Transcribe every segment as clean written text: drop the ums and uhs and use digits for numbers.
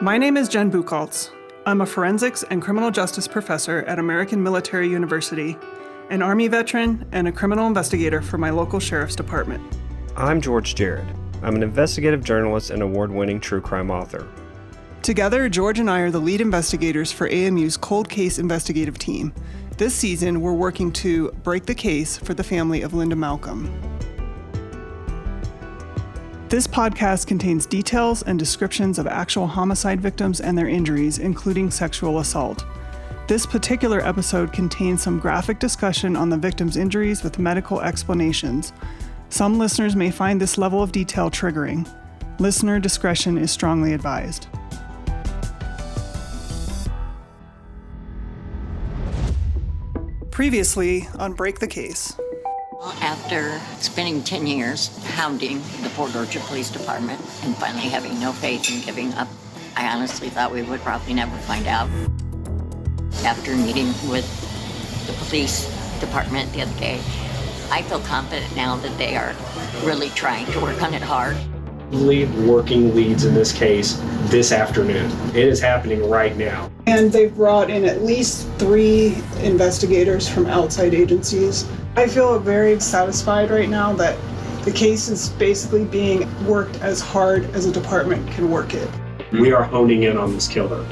My name is Jen Buchholz. I'm a forensics and criminal justice professor at American Military University, an Army veteran, and a criminal investigator for my local sheriff's department. I'm George Jarrett. I'm an investigative journalist and award-winning true crime author. Together, George and I are the lead investigators for AMU's Cold Case Investigative Team. This season, we're working to break the case for the family of Linda Malcom. This podcast contains details and descriptions of actual homicide victims and their injuries, including sexual assault. This particular episode contains some graphic discussion on the victim's injuries with medical explanations. Some listeners may find this level of detail triggering. Listener discretion is strongly advised. Previously on Break the Case. After spending 10 years hounding the Port Orchard Police Department and finally having no faith in giving up, I honestly thought we would probably never find out. After meeting with the police department the other day, I feel confident now that they are really trying to work on it hard. Lead working leads in this case this afternoon. It is happening right now. And they've brought in at least 3 investigators from outside agencies. I feel very satisfied right now that the case is basically being worked as hard as a department can work it. We are honing in on this killer.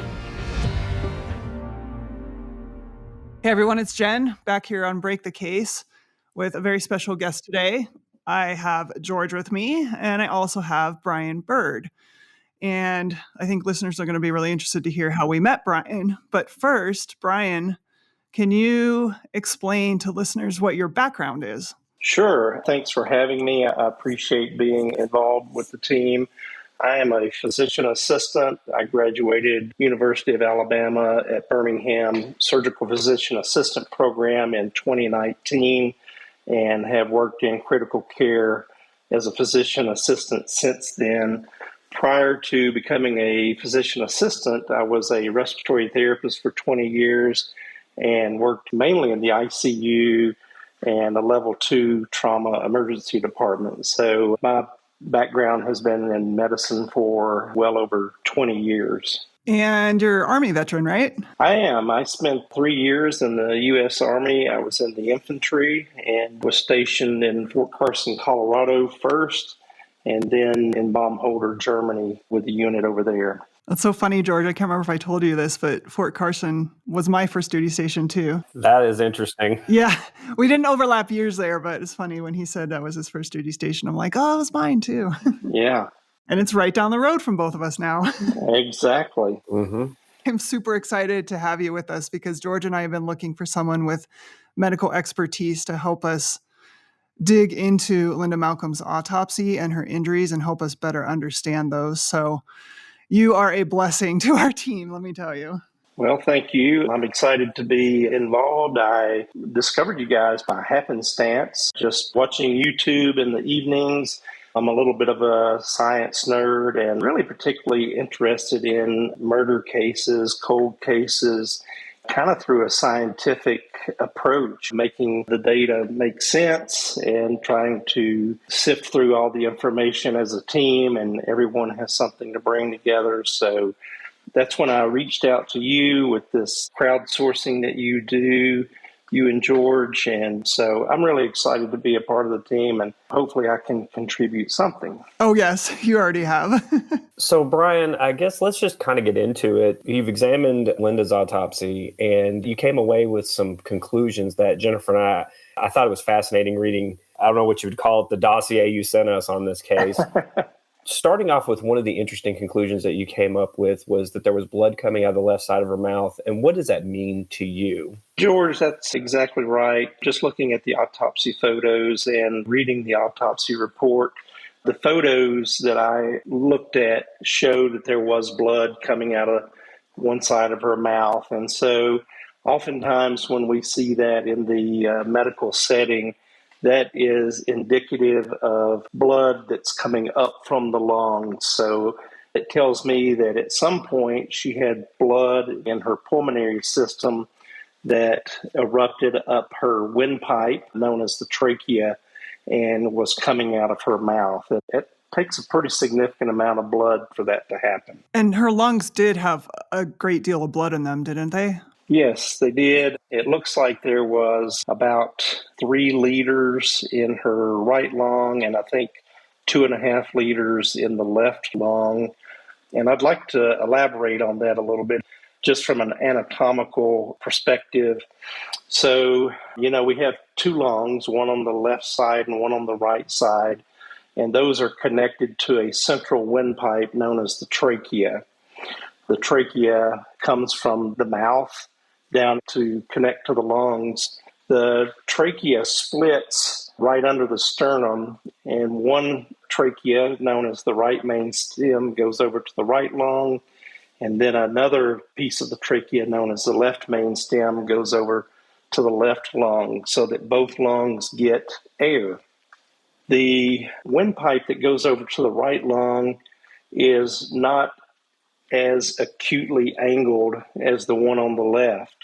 Hey everyone, it's Jen back here on Break the Case with a very special guest today. I have George with me, and I also have Bryan Byrd. And I think listeners are going to be really interested to hear how we met Bryan. But first, Bryan, can you explain to listeners what your background is? Sure. Thanks for having me. I appreciate being involved with the team. I am a physician assistant. I graduated University of Alabama at Birmingham Surgical Physician Assistant Program in 2019 and have worked in critical care as a physician assistant since then. Prior to becoming a physician assistant, I was a respiratory therapist for 20 years and worked mainly in the ICU and a level 2 trauma emergency department. So my background has been in medicine for well over 20 years. And you're Army veteran, right? I am. I spent 3 years in the U.S. Army. I was in the infantry and was stationed in Fort Carson, Colorado first, and then in Baumholder, Germany with the unit over there. That's so funny, George. I can't remember if I told you this, but Fort Carson was my first duty station too. That is interesting. Yeah, we didn't overlap years there, but it's funny when he said that was his first duty station. I'm like, oh, it was mine too. Yeah. And it's right down the road from both of us now. Exactly. Mm-hmm. I'm super excited to have you with us because George and I have been looking for someone with medical expertise to help us dig into Linda Malcom's autopsy and her injuries and help us better understand those. So you are a blessing to our team, let me tell you. Well, thank you. I'm excited to be involved. I discovered you guys by happenstance, just watching YouTube in the evenings. I'm a little bit of a science nerd and really particularly interested in murder cases, cold cases, kind of through a scientific approach, making the data make sense and trying to sift through all the information as a team, and everyone has something to bring together. So that's when I reached out to you with this crowdsourcing that you do, you and George. And so I'm really excited to be a part of the team, and hopefully I can contribute something. Oh, yes, you already have. So, Bryan, I guess let's just kind of get into it. You've examined Linda's autopsy, and you came away with some conclusions that Jennifer and I thought it was fascinating reading. I don't know what you would call it, the dossier you sent us on this case. Starting off with one of the interesting conclusions that you came up with was that there was blood coming out of the left side of her mouth. And what does that mean to you? George, that's exactly right. Just looking at the autopsy photos and reading the autopsy report, the photos that I looked at showed that there was blood coming out of one side of her mouth. And so oftentimes when we see that in the medical setting, that is indicative of blood that's coming up from the lungs. So it tells me that at some point she had blood in her pulmonary system that erupted up her windpipe, known as the trachea, and was coming out of her mouth. At takes a pretty significant amount of blood for that to happen. And her lungs did have a great deal of blood in them, didn't they? Yes, they did. It looks like there was about 3 liters in her right lung, and I think 2.5 liters in the left lung. And I'd like to elaborate on that a little bit, just from an anatomical perspective. So, we have 2 lungs, one on the left side and one on the right side, and those are connected to a central windpipe known as the trachea. The trachea comes from the mouth down to connect to the lungs. The trachea splits right under the sternum, and one trachea, known as the right main stem, goes over to the right lung, and then another piece of the trachea, known as the left main stem, goes over to the left lung so that both lungs get air. The windpipe that goes over to the right lung is not as acutely angled as the one on the left.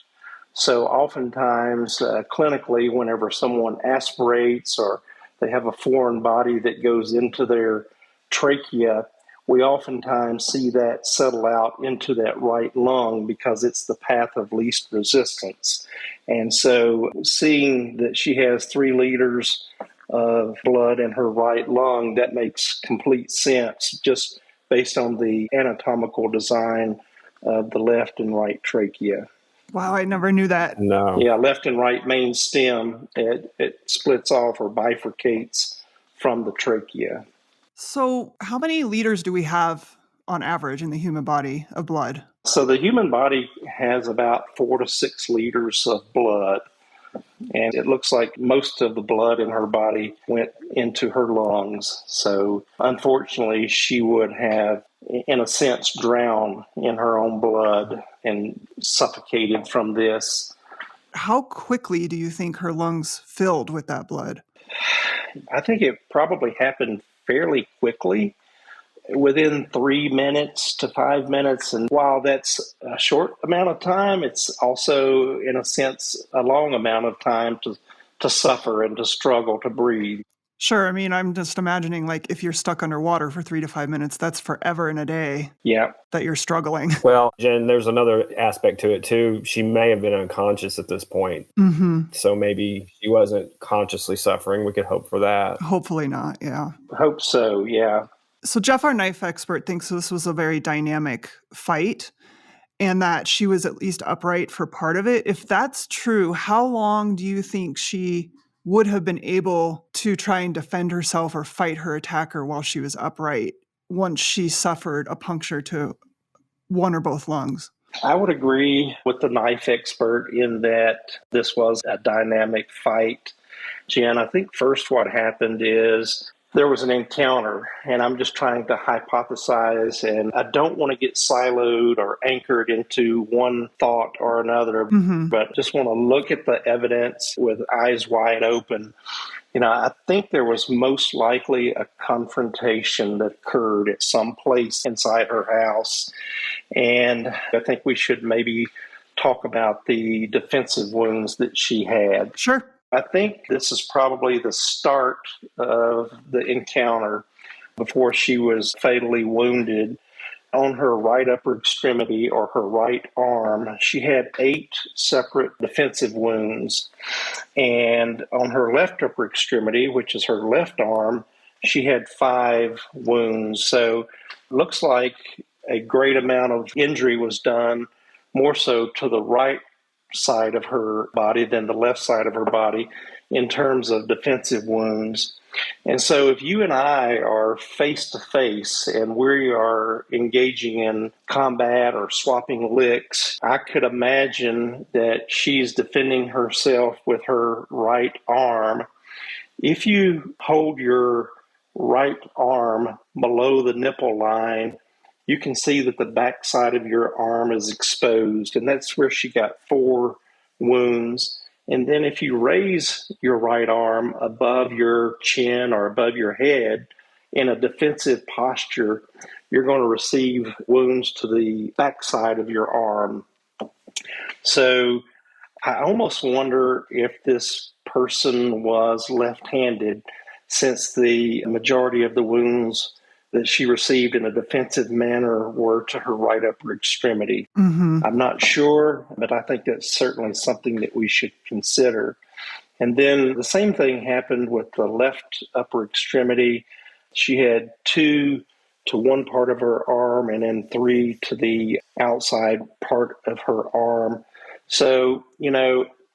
So oftentimes, clinically, whenever someone aspirates or they have a foreign body that goes into their trachea, we oftentimes see that settle out into that right lung because it's the path of least resistance. And so seeing that she has 3 liters of blood in her right lung, that makes complete sense just based on the anatomical design of the left and right trachea. Wow, I never knew that. No. Yeah, left and right main stem, it splits off or bifurcates from the trachea. So, how many liters do we have on average in the human body of blood? So the human body has about 4 to 6 liters of blood. And it looks like most of the blood in her body went into her lungs. So unfortunately, she would have, in a sense, drowned in her own blood and suffocated from this. How quickly do you think her lungs filled with that blood? I think it probably happened fairly quickly, within 3 minutes to 5 minutes. And while that's a short amount of time, it's also, in a sense, a long amount of time to suffer and to struggle to breathe. Sure. I mean, I'm just imagining like if you're stuck underwater for 3 to 5 minutes, that's forever in a day Yeah. that you're struggling. Well, Jen, there's another aspect to it too. She may have been unconscious at this point. Mm-hmm. So maybe she wasn't consciously suffering. We could hope for that. Hopefully not. Yeah. Hope so, yeah. So Jeff, our knife expert, thinks this was a very dynamic fight and that she was at least upright for part of it. If that's true, how long do you think she would have been able to try and defend herself or fight her attacker while she was upright once she suffered a puncture to one or both lungs? I would agree with the knife expert in that this was a dynamic fight. Jen, I think first what happened is there was an encounter, and I'm just trying to hypothesize, and I don't want to get siloed or anchored into one thought or another, but just want to look at the evidence with eyes wide open. I think there was most likely a confrontation that occurred at some place inside her house, and I think we should maybe talk about the defensive wounds that she had. Sure. I think this is probably the start of the encounter before she was fatally wounded. On her right upper extremity or her right arm, she had 8 separate defensive wounds. And on her left upper extremity, which is her left arm, she had 5 wounds. So it looks like a great amount of injury was done, more so to the right side of her body than the left side of her body in terms of defensive wounds. And so if you and I are face to face and we are engaging in combat or swapping licks, I could imagine that she's defending herself with her right arm. If you hold your right arm below the nipple line, you can see that the back side of your arm is exposed, and that's where she got 4 wounds. And then if you raise your right arm above your chin or above your head in a defensive posture, you're going to receive wounds to the back side of your arm. So I almost wonder if this person was left-handed, since the majority of the wounds that she received in a defensive manner were to her right upper extremity. Mm-hmm. I'm not sure, but I think that's certainly something that we should consider. And then the same thing happened with the left upper extremity. She had 2 to one part of her arm and then 3 to the outside part of her arm. So,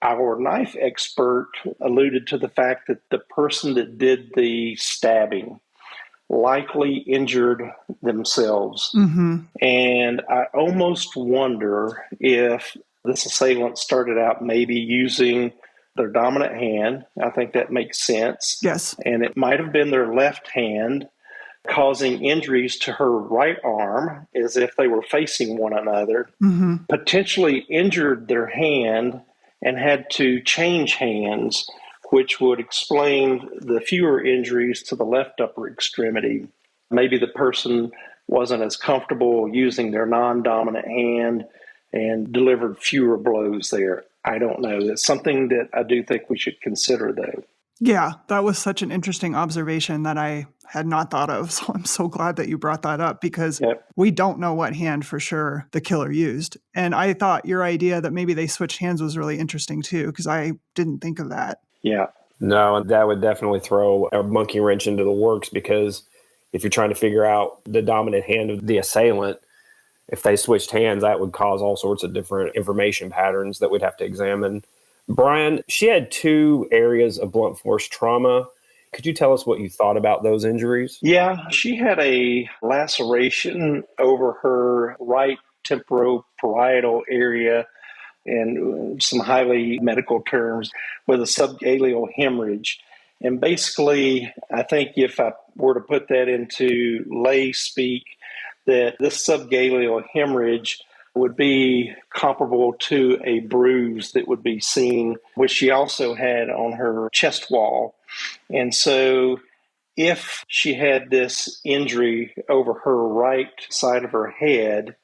our knife expert alluded to the fact that the person that did the stabbing likely injured themselves. Mm-hmm. And I almost wonder if this assailant started out maybe using their dominant hand. I think that makes sense. Yes. And it might have been their left hand causing injuries to her right arm as if they were facing one another, Mm-hmm. potentially injured their hand and had to change hands, which would explain the fewer injuries to the left upper extremity. Maybe the person wasn't as comfortable using their non-dominant hand and delivered fewer blows there. I don't know. That's something that I do think we should consider, though. Yeah, that was such an interesting observation that I had not thought of. So I'm so glad that you brought that up because we don't know what hand for sure the killer used. And I thought your idea that maybe they switched hands was really interesting too, because I didn't think of that. Yeah. No, that would definitely throw a monkey wrench into the works, because if you're trying to figure out the dominant hand of the assailant, if they switched hands, that would cause all sorts of different information patterns that we'd have to examine. Bryan, she had 2 areas of blunt force trauma. Could you tell us what you thought about those injuries? Yeah, she had a laceration over her right temporoparietal area, and some highly medical terms, with a subgaleal hemorrhage. And basically, I think if I were to put that into lay speak, that this subgaleal hemorrhage would be comparable to a bruise that would be seen, which she also had on her chest wall. And so if she had this injury over her right side of her head,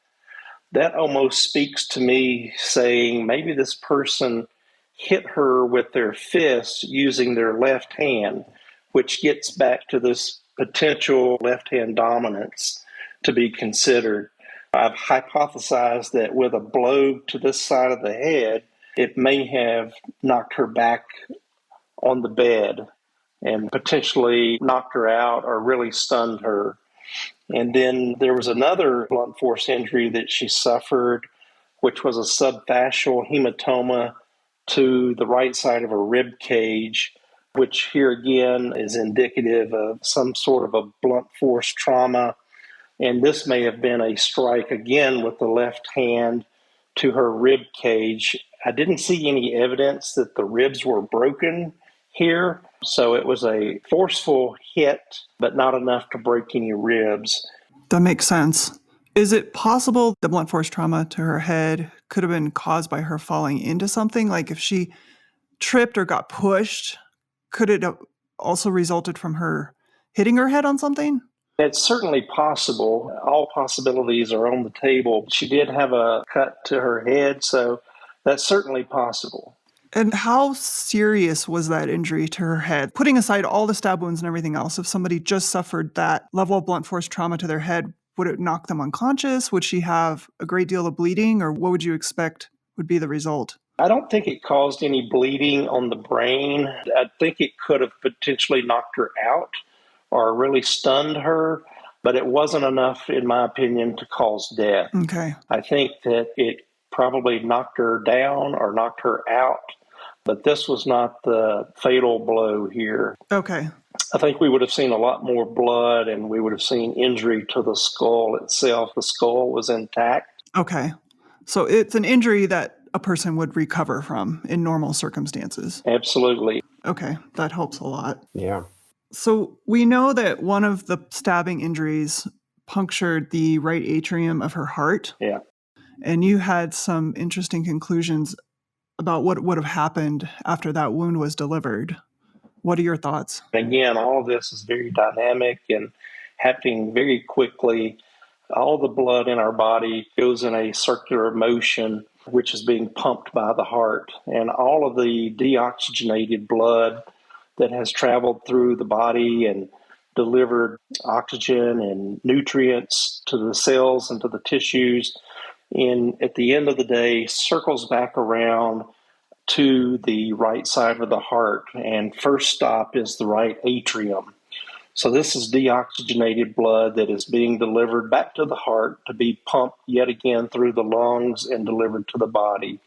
that almost speaks to me saying maybe this person hit her with their fist using their left hand, which gets back to this potential left hand dominance to be considered. I've hypothesized that with a blow to this side of the head, it may have knocked her back on the bed and potentially knocked her out or really stunned her. And then there was another blunt force injury that she suffered, which was a subfascial hematoma to the right side of her rib cage, which here again is indicative of some sort of a blunt force trauma. And this may have been a strike again with the left hand to her rib cage. I didn't see any evidence that the ribs were broken here. So it was a forceful hit, but not enough to break any ribs. That makes sense. Is it possible the blunt force trauma to her head could have been caused by her falling into something? Like if she tripped or got pushed, could it have also resulted from her hitting her head on something? It's certainly possible. All possibilities are on the table. She did have a cut to her head, so that's certainly possible. And how serious was that injury to her head? Putting aside all the stab wounds and everything else, if somebody just suffered that level of blunt force trauma to their head, would it knock them unconscious? Would she have a great deal of bleeding, or what would you expect would be the result? I don't think it caused any bleeding on the brain. I think it could have potentially knocked her out or really stunned her, but it wasn't enough, in my opinion, to cause death. Okay. I think that it probably knocked her down or knocked her out, but this was not the fatal blow here. Okay. I think we would have seen a lot more blood, and we would have seen injury to the skull itself. The skull was intact. Okay. So it's an injury that a person would recover from in normal circumstances. Absolutely. Okay. That helps a lot. Yeah. So we know that one of the stabbing injuries punctured the right atrium of her heart. Yeah. And you had some interesting conclusions about what would have happened after that wound was delivered. What are your thoughts? Again, all of this is very dynamic and happening very quickly. All the blood in our body goes in a circular motion, which is being pumped by the heart. And all of the deoxygenated blood that has traveled through the body and delivered oxygen and nutrients to the cells and to the tissues. And at the end of the day, circles back around to the right side of the heart. And first stop is the right atrium. So this is deoxygenated blood that is being delivered back to the heart to be pumped yet again through the lungs and delivered to the body.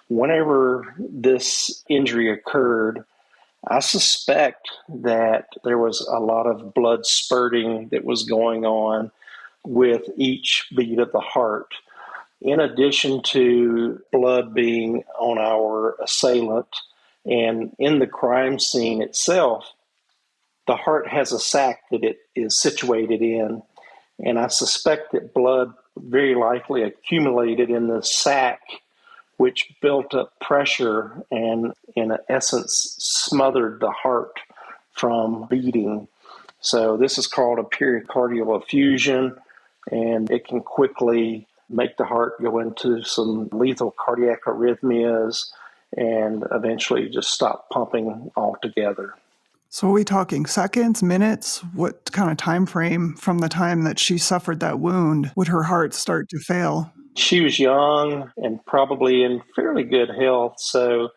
Whenever this injury occurred, I suspect that there was a lot of blood spurting that was going on with each beat of the heart. In addition to blood being on our assailant, and in the crime scene itself, the heart has a sac that it is situated in. And I suspect that blood very likely accumulated in the sac, which built up pressure and, in essence, smothered the heart from beating. So this is called a pericardial effusion, and it can quickly make the heart go into some lethal cardiac arrhythmias and eventually just stop pumping altogether. So are we talking seconds, minutes? What kind of time frame from the time that she suffered that wound would her heart start to fail? She was young and probably in fairly good health, so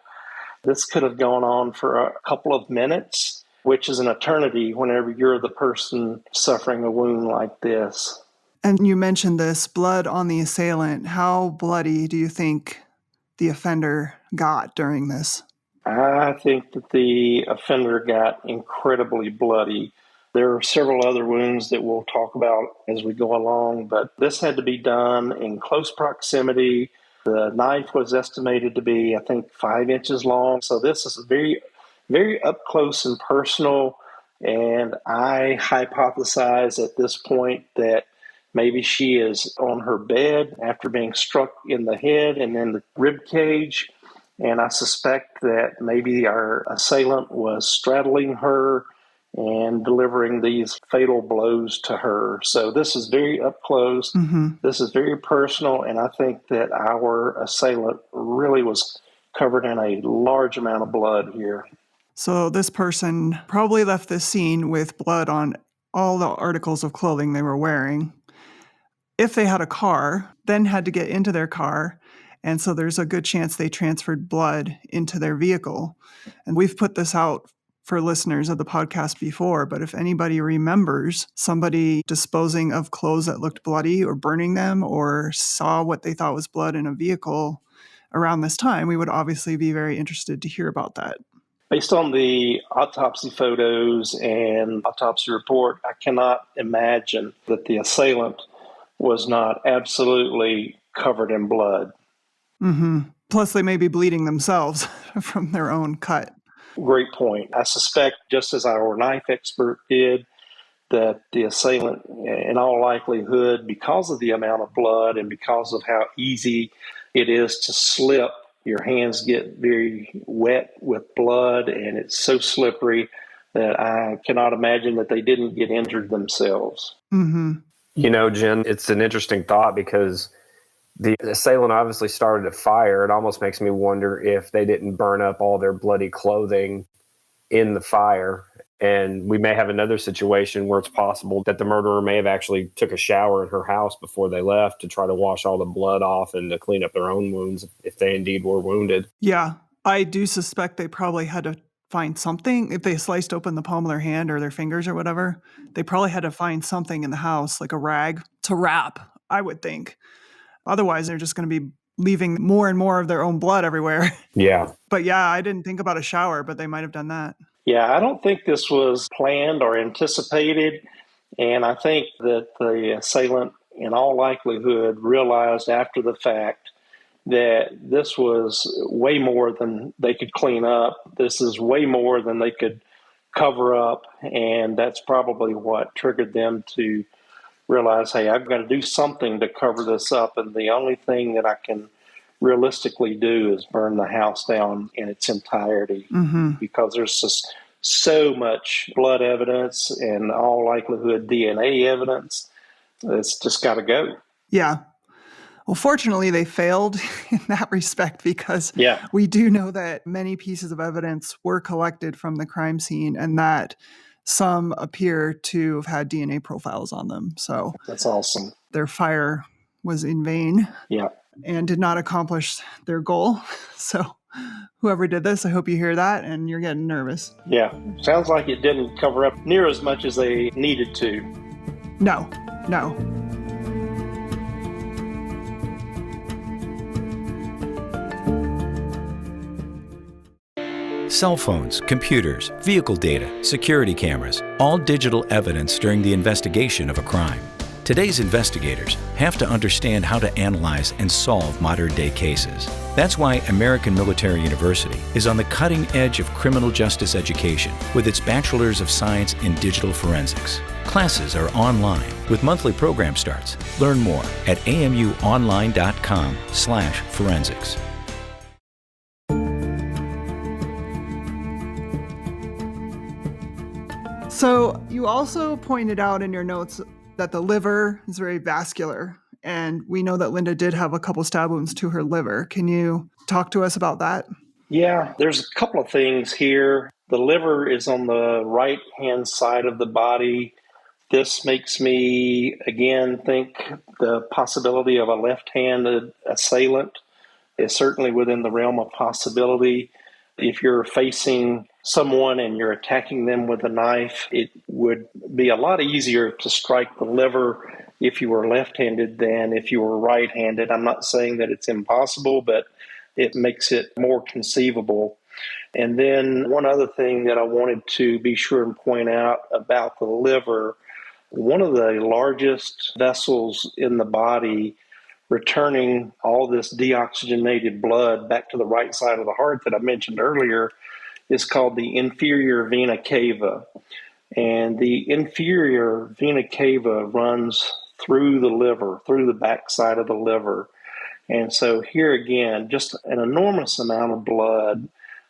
this could have gone on for a couple of minutes, which is an eternity whenever you're the person suffering a wound like this. And you mentioned this blood on the assailant. How bloody do you think the offender got during this? I think that the offender got incredibly bloody. There are several other wounds that we'll talk about as we go along, but this had to be done in close proximity. The knife was estimated to be, I think, 5 inches long. So this is very, very up close and personal. And I hypothesize at this point that maybe she is on her bed after being struck in the head and in the rib cage. And I suspect that maybe our assailant was straddling her and delivering these fatal blows to her. So this is very up close. Mm-hmm. This is very personal. And I think that our assailant really was covered in a large amount of blood here. So this person probably left this scene with blood on all the articles of clothing they were wearing. If they had a car, then had to get into their car. And so there's a good chance they transferred blood into their vehicle. And we've put this out for listeners of the podcast before, but if anybody remembers somebody disposing of clothes that looked bloody or burning them or saw what they thought was blood in a vehicle around this time, we would obviously be very interested to hear about that. Based on the autopsy photos and autopsy report, I cannot imagine that the assailant was not absolutely covered in blood. Mm-hmm. Plus, they may be bleeding themselves from their own cut. Great point. I suspect, just as our knife expert did, that the assailant, in all likelihood, because of the amount of blood and because of how easy it is to slip, your hands get very wet with blood and it's so slippery that I cannot imagine that they didn't get injured themselves. Mm-hmm. You know, Jen, it's an interesting thought because the assailant obviously started a fire. It almost makes me wonder if they didn't burn up all their bloody clothing in the fire. And we may have another situation where it's possible that the murderer may have actually took a shower in her house before they left to try to wash all the blood off and to clean up their own wounds if they indeed were wounded. Yeah, I do suspect they probably had to find something. If they sliced open the palm of their hand or their fingers or whatever, they probably had to find something in the house, like a rag, to wrap, I would think. Otherwise, they're just going to be leaving more and more of their own blood everywhere. Yeah. But yeah, I didn't think about a shower, but they might have done that. Yeah, I don't think this was planned or anticipated. And I think that the assailant, in all likelihood, realized after the fact that this was way more than they could clean up. This is way more than they could cover up. And that's probably what triggered them to realize, hey, I've got to do something to cover this up. And the only thing that I can realistically do is burn the house down in its entirety, because there's just so much blood evidence and all likelihood DNA evidence. It's just got to go. Yeah. Well, fortunately, they failed in that respect because Yeah, we do know that many pieces of evidence were collected from the crime scene and that some appear to have had DNA profiles on them. So that's awesome. their fire was in vain Yeah. and did not accomplish their goal. So whoever did this, I hope you hear that and you're getting nervous. Yeah. Sounds like it didn't cover up near as much as they needed to. No, no. Cell phones, computers, vehicle data, security cameras, all digital evidence during the investigation of a crime. Today's investigators have to understand how to analyze and solve modern-day cases. That's why American Military University is on the cutting edge of criminal justice education with its Bachelor's of Science in Digital Forensics. Classes are online with monthly program starts. Learn more at amuonline.com/forensics. So you also pointed out in your notes that the liver is very vascular, and we know that Linda did have a couple stab wounds to her liver. Can you talk to us about that? Yeah, there's a couple of things here. The liver is on the right-hand side of the body. This makes me, again, think the possibility of a left-handed assailant is certainly within the realm of possibility. If you're facing someone and you're attacking them with a knife, it would be a lot easier to strike the liver if you were left-handed than if you were right-handed. I'm not saying that it's impossible, but it makes it more conceivable. And then one other thing that I wanted to be sure and point out about the liver, one of the largest vessels in the body returning all this deoxygenated blood back to the right side of the heart that I mentioned earlier is called the inferior vena cava. And the inferior vena cava runs through the liver, through the backside of the liver. And so here again, just an enormous amount of blood.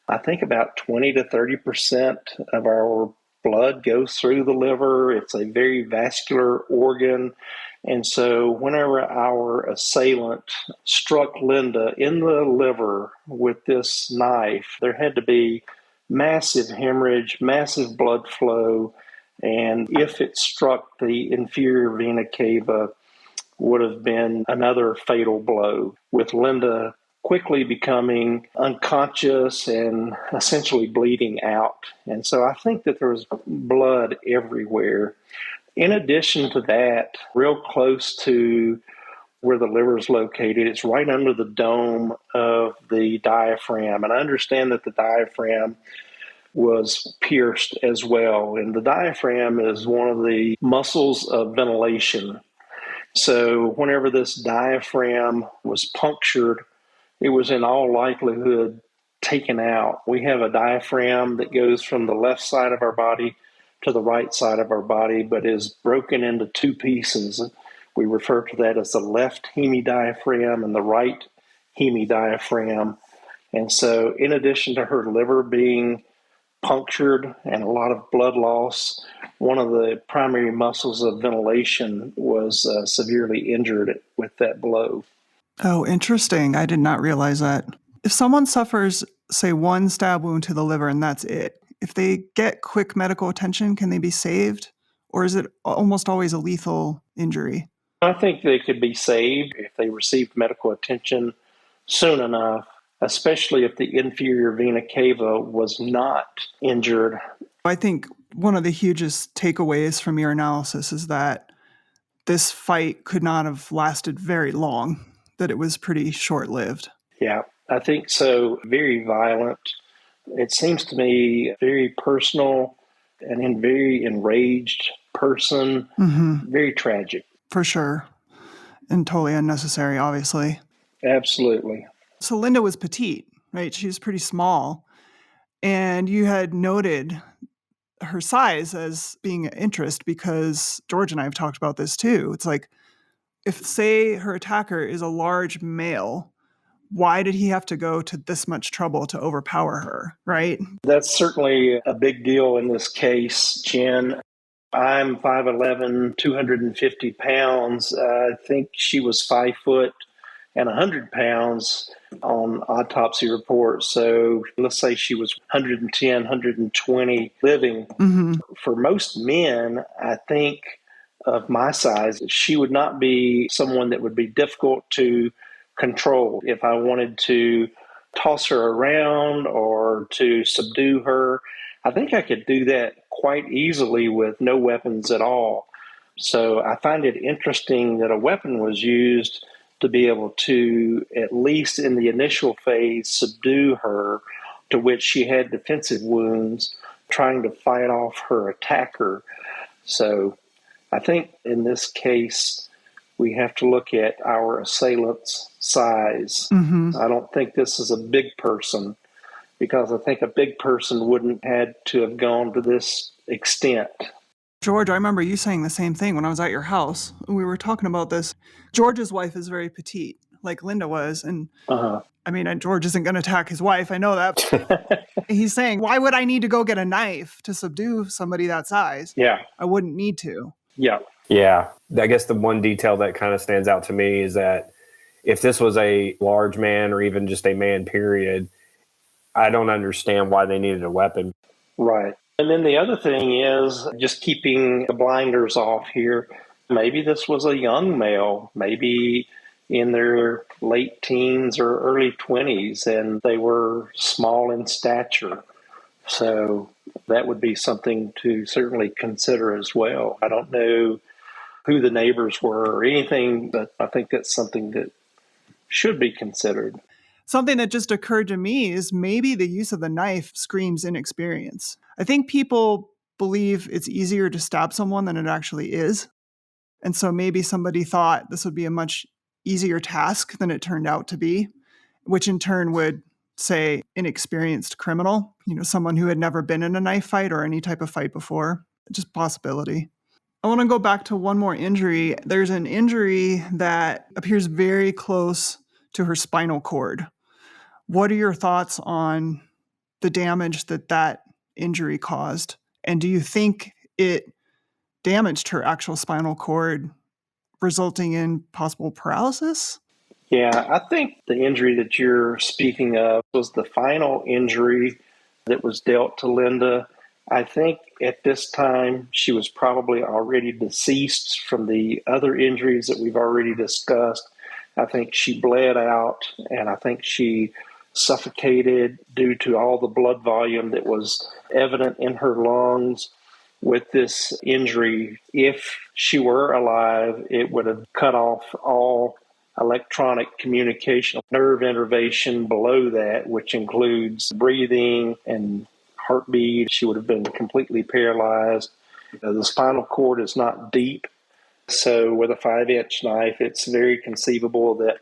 I think about 20 to 30% of our blood goes through the liver. It's a very vascular organ. And so whenever our assailant struck Linda in the liver with this knife, there had to be massive hemorrhage, massive blood flow. And if it struck the inferior vena cava, would have been another fatal blow, with Linda quickly becoming unconscious and essentially bleeding out. And so I think that there was blood everywhere. In addition to that, real close to where the liver is located, it's right under the dome of the diaphragm. And I understand that the diaphragm was pierced as well. And the diaphragm is one of the muscles of ventilation. So whenever this diaphragm was punctured, it was in all likelihood taken out. We have a diaphragm that goes from the left side of our body to the right side of our body, but is broken into two pieces. We refer to that as the left hemidiaphragm and the right hemidiaphragm. And so in addition to her liver being punctured and a lot of blood loss, one of the primary muscles of ventilation was severely injured with that blow. Oh, interesting. I did not realize that. If someone suffers, say, one stab wound to the liver and that's it, if they get quick medical attention, can they be saved? Or is it almost always a lethal injury? I think they could be saved if they received medical attention soon enough, especially if the inferior vena cava was not injured. I think one of the hugest takeaways from your analysis is that this fight could not have lasted very long, that it was pretty short-lived. Yeah, I think so. Very violent. It seems to me a very personal and a very enraged person. Very tragic. For sure. And totally unnecessary, obviously. Absolutely. So Linda was petite, right? She was pretty small. And you had noted her size as being an interest because George and I have talked about this too. It's like, if, say, her attacker is a large male, why did he have to go to this much trouble to overpower her, right? That's certainly a big deal in this case, Jen. I'm 5'11", 250 pounds. I think she was 5 foot and 100 pounds on autopsy reports. So let's say she was 110, 120 living. Mm-hmm. For most men, I think of my size, she would not be someone that would be difficult to control. If I wanted to toss her around or to subdue her, I think I could do that quite easily with no weapons at all. So I find it interesting that a weapon was used to be able to, at least in the initial phase, subdue her, to which she had defensive wounds, trying to fight off her attacker. So I think in this case, we have to look at our assailant's size. Mm-hmm. I don't think this is a big person, because I think a big person wouldn't had to have gone to this extent. George, I remember you saying the same thing when I was at your house. We were talking about this. George's wife is very petite, like Linda was. And I mean, George isn't going to attack his wife. I know that. He's saying, why would I need to go get a knife to subdue somebody that size? Yeah. I wouldn't need to. Yeah. Yeah. I guess the one detail that kind of stands out to me is that if this was a large man or even just a man, period, I don't understand why they needed a weapon. Right. And then the other thing is, just keeping the blinders off here, maybe this was a young male, maybe in their late teens or early 20s, and they were small in stature. So that would be something to certainly consider as well. I don't know who the neighbors were or anything, but I think that's something that should be considered. Something that just occurred to me is maybe the use of the knife screams inexperience. I think people believe it's easier to stab someone than it actually is. And so maybe somebody thought this would be a much easier task than it turned out to be, which in turn would say inexperienced criminal, someone who had never been in a knife fight or any type of fight before. Just possibility. I want to go back to one more injury. There's an injury that appears very close to her spinal cord. What are your thoughts on the damage that injury caused? And do you think it damaged her actual spinal cord, resulting in possible paralysis? Yeah, I think the injury that you're speaking of was the final injury that was dealt to Linda. I think at this time she was probably already deceased from the other injuries that we've already discussed. I think she bled out, and I think she suffocated due to all the blood volume that was evident in her lungs. With this injury, if she were alive, it would have cut off all electronic communication, nerve innervation below that, which includes breathing and heartbeat. She would have been completely paralyzed. The spinal cord is not deep, so with a 5-inch knife, it's very conceivable that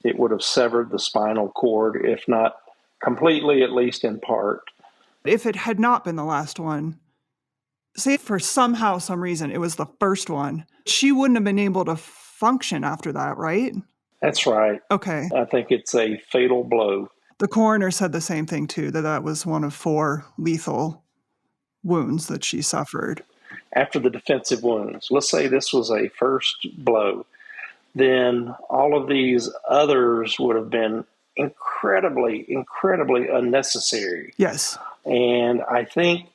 it would have severed the spinal cord, if not completely, at least in part. If it had not been the last one, say for some reason it was the first one, she wouldn't have been able to function after that, right? That's right. Okay. I think it's a fatal blow. The coroner said the same thing too, that was one of 4 lethal wounds that she suffered. After the defensive wounds, let's say this was a first blow, then all of these others would have been incredibly, incredibly unnecessary. Yes. And I think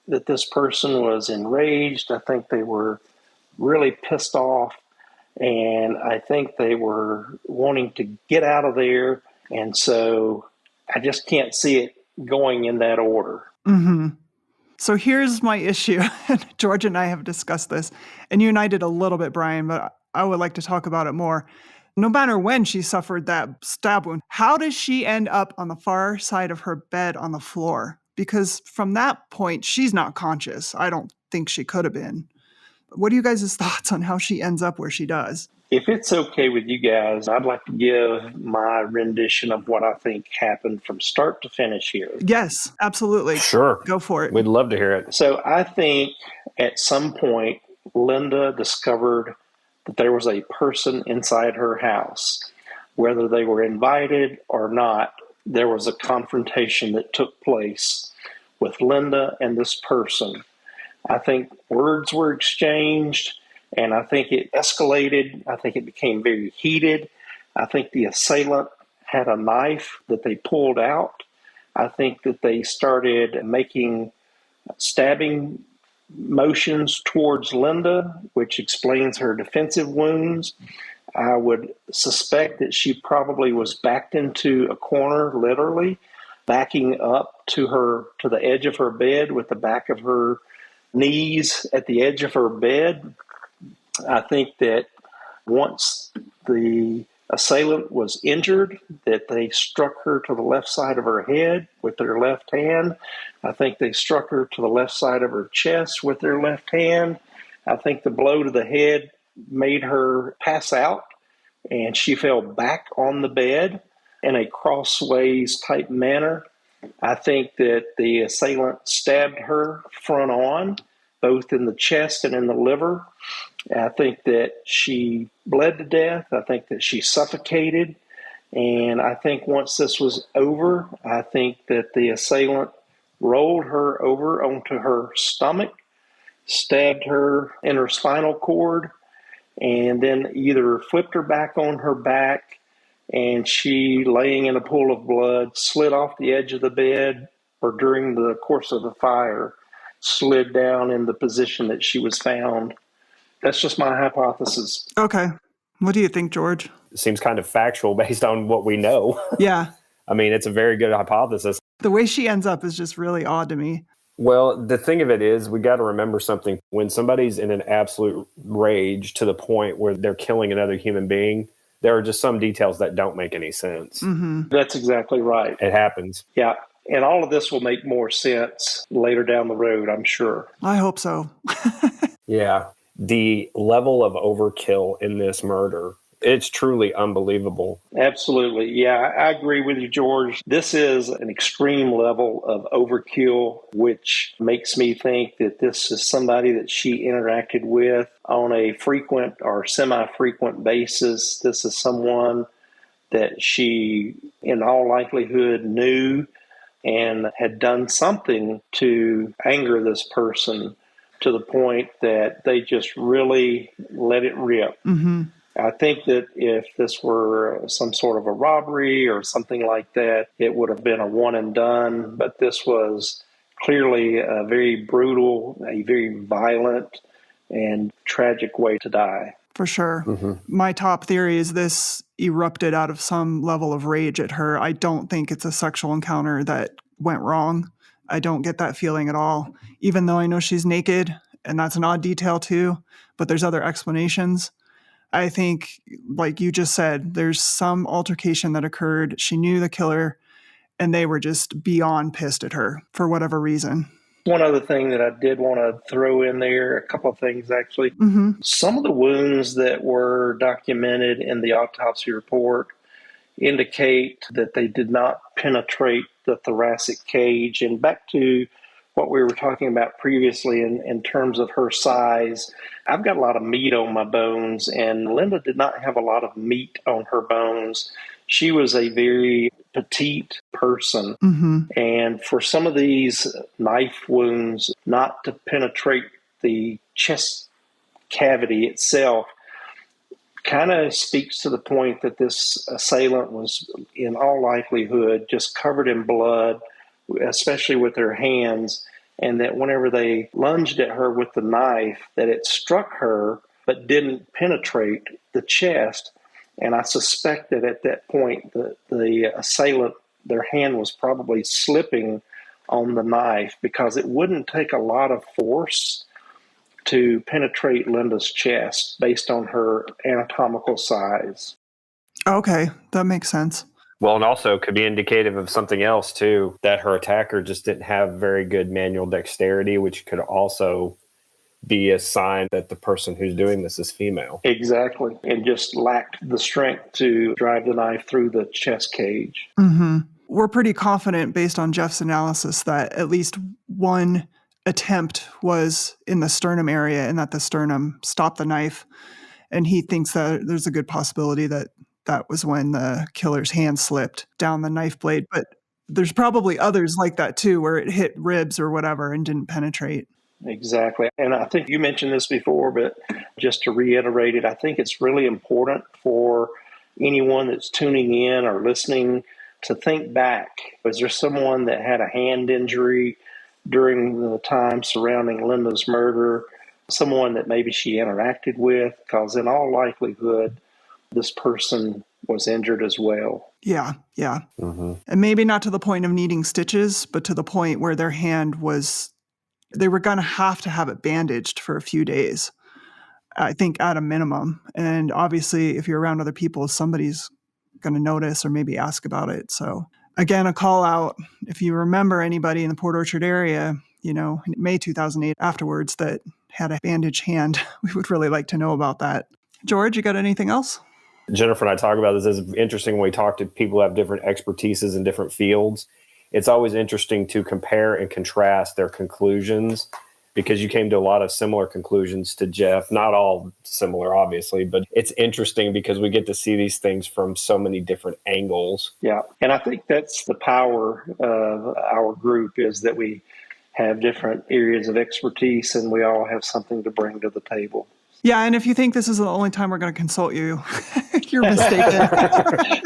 that this person was enraged. I think they were really pissed off. And I think they were wanting to get out of there. And so I just can't see it going in that order. Mm-hmm. So here's my issue. George and I have discussed this, and you and I did a little bit, Brian, but I would like to talk about it more. No matter when she suffered that stab wound, how does she end up on the far side of her bed on the floor? Because from that point, she's not conscious. I don't think she could have been. What are you guys' thoughts on how she ends up where she does? If it's okay with you guys, I'd like to give my rendition of what I think happened from start to finish here. Yes, absolutely. Sure. Go for it. We'd love to hear it. So I think at some point, Linda discovered that there was a person inside her house. Whether they were invited or not, there was a confrontation that took place with Linda and this person. I think words were exchanged, and I think it escalated. I think it became very heated. I think the assailant had a knife that they pulled out. I think that they started making stabbing motions towards Linda, which explains her defensive wounds. I would suspect that she probably was backed into a corner, literally, backing up to the edge of her bed with the back of her knees at the edge of her bed. I think that once the assailant was injured, that they struck her to the left side of her head with their left hand. I think they struck her to the left side of her chest with their left hand. I think the blow to the head made her pass out, and she fell back on the bed in a crossways type manner. I think that the assailant stabbed her front on, both in the chest and in the liver. I think that she bled to death. I think that she suffocated. And I think once this was over, I think that the assailant rolled her over onto her stomach, stabbed her in her spinal cord, and then either flipped her back on her back, and she, laying in a pool of blood, slid off the edge of the bed, or during the course of the fire, slid down in the position that she was found. That's just my hypothesis. Okay. What do you think, George? It seems kind of factual based on what we know. Yeah. I mean, it's a very good hypothesis. The way she ends up is just really odd to me. Well, the thing of it is, we got to remember something. When somebody's in an absolute rage to the point where they're killing another human being, there are just some details that don't make any sense. Mm-hmm. That's exactly right. It happens. Yeah. And all of this will make more sense later down the road, I'm sure. I hope so. Yeah. The level of overkill in this murder, it's truly unbelievable. Absolutely. Yeah, I agree with you, George. This is an extreme level of overkill, which makes me think that this is somebody that she interacted with on a frequent or semi-frequent basis. This is someone that she, in all likelihood, knew and had done something to anger this person to the point that they just really let it rip. Mm-hmm. I think that if this were some sort of a robbery or something like that, it would have been a one and done. But this was clearly a very brutal, a very violent and tragic way to die. For sure. Mm-hmm. My top theory is this erupted out of some level of rage at her. I don't think it's a sexual encounter that went wrong. I don't get that feeling at all, even though I know she's naked, and that's an odd detail too, but there's other explanations. I think, like you just said, there's some altercation that occurred. She knew the killer, and they were just beyond pissed at her for whatever reason. One other thing that I did want to throw in there, a couple of things actually. Mm-hmm. Some of the wounds that were documented in the autopsy report indicate that they did not penetrate the thoracic cage. And back to what we were talking about previously in terms of her size, I've got a lot of meat on my bones, and Linda did not have a lot of meat on her bones. She was a very petite person. Mm-hmm. And for some of these knife wounds not to penetrate the chest cavity itself kind of speaks to the point that this assailant was, in all likelihood, just covered in blood, especially with their hands, and that whenever they lunged at her with the knife, that it struck her but didn't penetrate the chest. And I suspect that at that point, the assailant, their hand was probably slipping on the knife, because it wouldn't take a lot of force to penetrate Linda's chest based on her anatomical size. Okay, that makes sense. Well, and also could be indicative of something else too, that her attacker just didn't have very good manual dexterity, which could also be a sign that the person who's doing this is female. Exactly. And just lacked the strength to drive the knife through the chest cage. Mm-hmm. We're pretty confident, based on Jeff's analysis, that at least one attempt was in the sternum area and that the sternum stopped the knife. And he thinks that there's a good possibility that that was when the killer's hand slipped down the knife blade. But there's probably others like that too, where it hit ribs or whatever and didn't penetrate. Exactly. And I think you mentioned this before, but just to reiterate it, I think it's really important for anyone that's tuning in or listening to think back. Was there someone that had a hand injury during the time surrounding Linda's murder? Someone that maybe she interacted with? Because in all likelihood, this person was injured as well. Yeah. Mm-hmm. And maybe not to the point of needing stitches, but to the point where their hand was, they were going to have it bandaged for a few days, I think at a minimum. And obviously, if you're around other people, somebody's going to notice or maybe ask about it. So again, a call out, if you remember anybody in the Port Orchard area, in May 2008 afterwards that had a bandaged hand, we would really like to know about that. George, you got anything else? Jennifer and I talk about this. It's interesting when we talk to people who have different expertises in different fields. It's always interesting to compare and contrast their conclusions, because you came to a lot of similar conclusions to Jeff. Not all similar, obviously, but it's interesting because we get to see these things from so many different angles. Yeah, and I think that's the power of our group, is that we have different areas of expertise and we all have something to bring to the table. Yeah, and if you think this is the only time we're going to consult you, you're mistaken.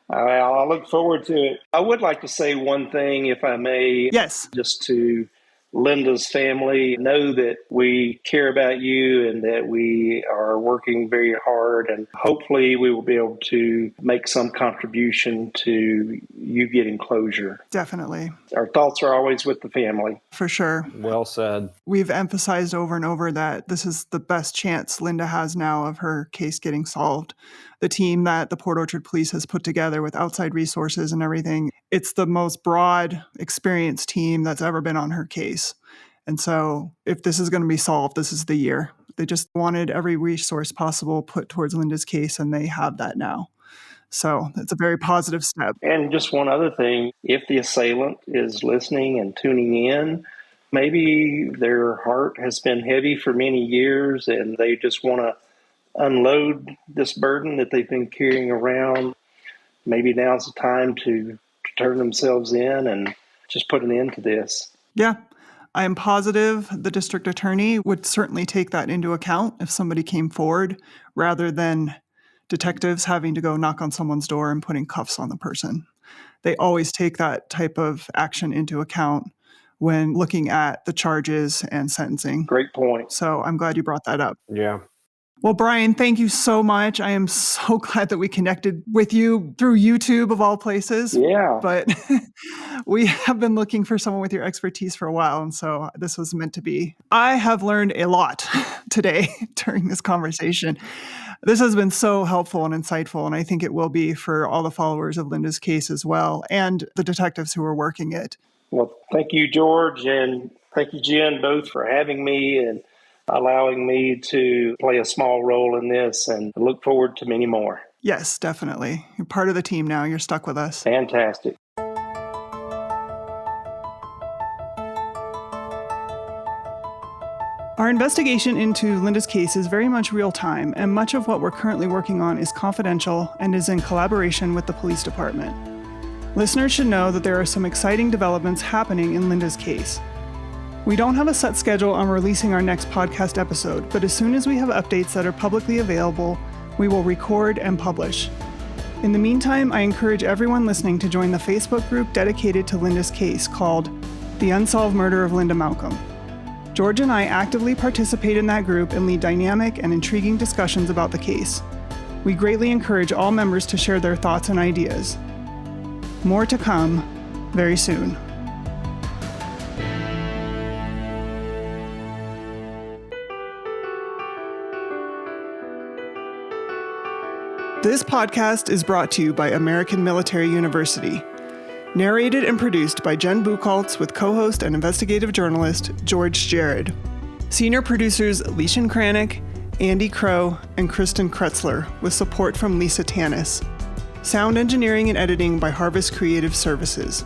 I look forward to it. I would like to say one thing, if I may. Yes. Just to Linda's family, know that we care about you and that we are working very hard, and hopefully we will be able to make some contribution to you getting closure. Definitely. Our thoughts are always with the family. For sure. Well said. We've emphasized over and over that this is the best chance Linda has now of her case getting solved. The team that the Port Orchard Police has put together with outside resources and everything, it's the most broad, experienced team that's ever been on her case. And so if this is going to be solved, this is the year. They just wanted every resource possible put towards Linda's case, and they have that now. So it's a very positive step. And just one other thing, if the assailant is listening and tuning in, maybe their heart has been heavy for many years and they just want to unload this burden that they've been carrying around. Maybe now's the time to turn themselves in and just put an end to this. Yeah. I am positive the district attorney would certainly take that into account if somebody came forward, rather than detectives having to go knock on someone's door and putting cuffs on the person. They always take that type of action into account when looking at the charges and sentencing. Great point. So I'm glad you brought that up. Yeah. Well, Bryan, thank you so much. I am so glad that we connected with you through YouTube of all places. Yeah. But we have been looking for someone with your expertise for a while, and so this was meant to be. I have learned a lot today during this conversation. This has been so helpful and insightful, and I think it will be for all the followers of Linda's case as well, and the detectives who are working it. Well, thank you, George, and thank you, Jen, both for having me and allowing me to play a small role in this, and look forward to many more. Yes, definitely. You're part of the team now. You're stuck with us. Fantastic. Our investigation into Linda's case is very much real time, and much of what we're currently working on is confidential and is in collaboration with the police department. Listeners should know that there are some exciting developments happening in Linda's case. We don't have a set schedule on releasing our next podcast episode, but as soon as we have updates that are publicly available, we will record and publish. In the meantime, I encourage everyone listening to join the Facebook group dedicated to Linda's case called The Unsolved Murder of Linda Malcom. George and I actively participate in that group and lead dynamic and intriguing discussions about the case. We greatly encourage all members to share their thoughts and ideas. More to come very soon. This podcast is brought to you by American Military University. Narrated and produced by Jen Buchholz with co-host and investigative journalist George Jared. Senior producers Leishan Kranick, Andy Crow, and Kristen Kretzler, with support from Lisa Tanis. Sound engineering and editing by Harvest Creative Services.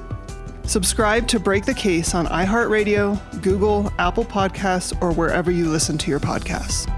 Subscribe to Break the Case on iHeartRadio, Google, Apple Podcasts, or wherever you listen to your podcasts.